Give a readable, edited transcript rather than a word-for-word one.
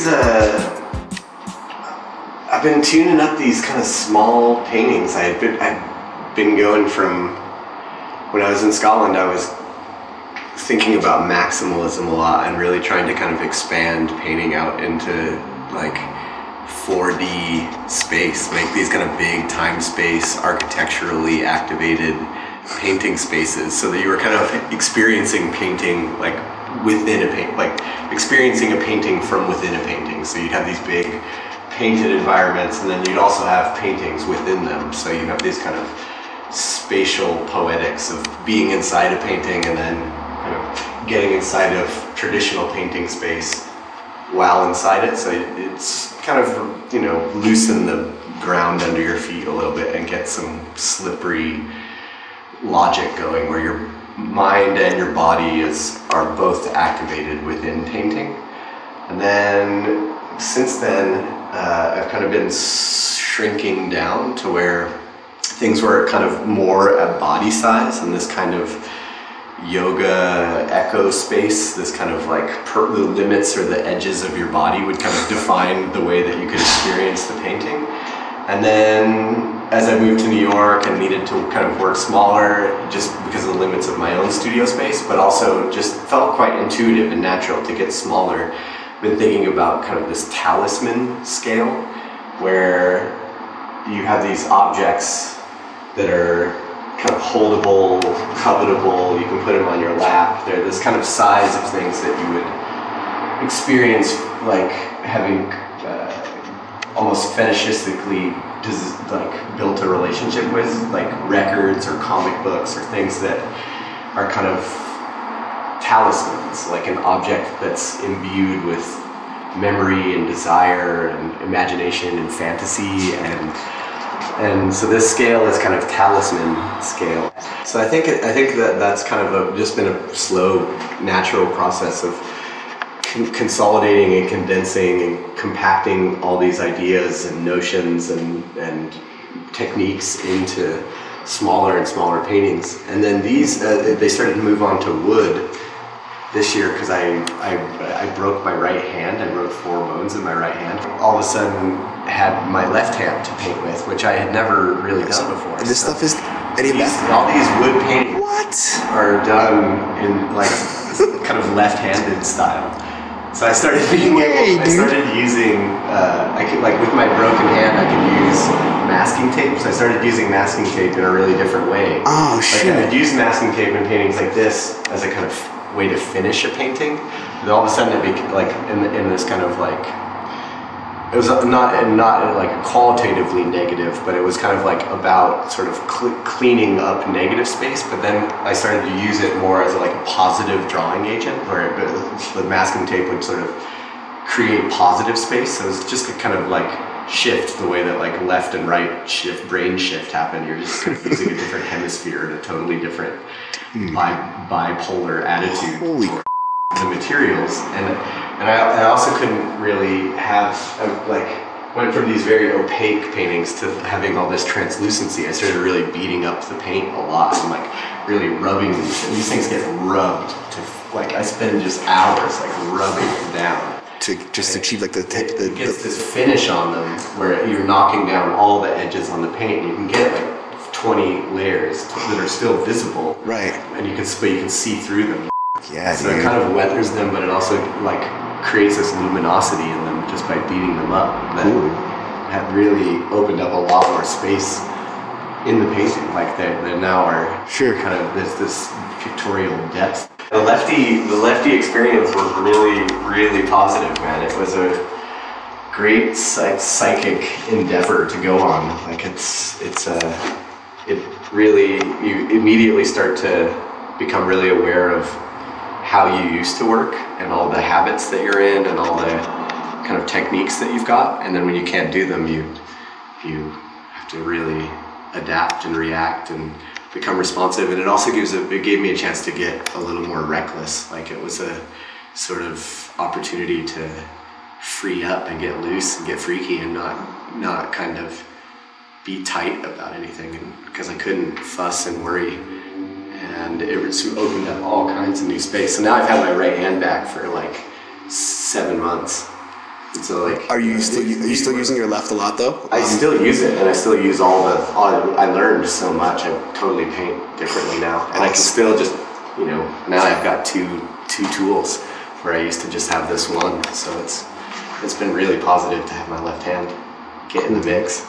these, I've been tuning up these kind of small paintings. I've been going from, when I was in Scotland, I was thinking about maximalism a lot and really trying to kind of expand painting out into like 4D space, make these kind of big time-space, architecturally activated painting spaces, so that you were kind of experiencing painting like within a paint, like experiencing a painting from within a painting. So you'd have these big painted environments, and then you'd also have paintings within them. So you have these kind of spatial poetics of being inside a painting and then kind of getting inside of traditional painting space while inside it. So it's kind of, you know, loosen the ground under your feet a little bit and get some slippery logic going where your mind and your body are both activated within painting. And then since then I've kind of been shrinking down to where things were kind of more at body size, and this kind of yoga echo space, this kind of like the limits or the edges of your body would kind of define the way that you could experience the painting. And then as I moved to New York and needed to kind of work smaller just because of the limits of my own studio space, but also just felt quite intuitive and natural to get smaller, I've been thinking about kind of this talisman scale where you have these objects that are kind of holdable, covetable, you can put them on your lap. They're this kind of size of things that you would experience like having almost fetishistically like built a relationship with, like records or comic books or things that are kind of talismans, like an object that's imbued with memory and desire and imagination and fantasy, and so this scale is kind of talisman scale. So I think that's kind of just been a slow, natural process of consolidating and condensing and compacting all these ideas and notions and techniques into smaller and smaller paintings. And then these, they started to move on to wood this year because I broke my right hand. I broke 4 bones in my right hand. All of a sudden had my left hand to paint with, which I had never really done before. And this stuff is, any of that? All these wood paintings are done in like kind of left-handed style. So I started being I started using, I could, like with my broken hand, I could use masking tape. So I started using masking tape in a really different way. Oh, shit. Like I would use masking tape in paintings like this as a kind of way to finish a painting. And all of a sudden it became like in this kind of like, it was not like qualitatively negative, but it was kind of like about sort of cleaning up negative space. But then I started to use it more as like a positive drawing agent, where the masking tape would sort of create positive space. So it was just a kind of like shift, the way that like left and right shift, brain shift happen. You're just kind of using a different hemisphere and a totally different bipolar attitude. Holy the materials, and I also couldn't really have like went from these very opaque paintings to having all this translucency. I started really beating up the paint a lot and like really rubbing these things get rubbed to like I spend just hours like rubbing them down to just achieve like it gets this finish on them where you're knocking down all the edges on the paint, and you can get like 20 layers that are still visible, right? And you can see through them. Yeah, so it kind of weathers them, but it also like creates this luminosity in them just by beating them up. That had really opened up a lot more space in the painting. Like they now are kind of this pictorial depth. The lefty experience was really positive, man. It was a great psychic endeavor to go on. Like it really, you immediately start to become really aware of how you used to work and all the habits that you're in and all the kind of techniques that you've got, and then when you can't do them, you have to really adapt and react and become responsive. And it also gave me a chance to get a little more reckless. Like it was a sort of opportunity to free up and get loose and get freaky and not kind of be tight about anything, and because I couldn't fuss and worry. And it opened up all kinds of new space. So now I've had my right hand back for like 7 months, And so like, Are you still using your left a lot though? I still use it, and I still use all I learned so much. I totally paint differently now, and I can still just, you know, now I've got two tools where I used to just have this one. So it's been really positive to have my left hand get in the mix.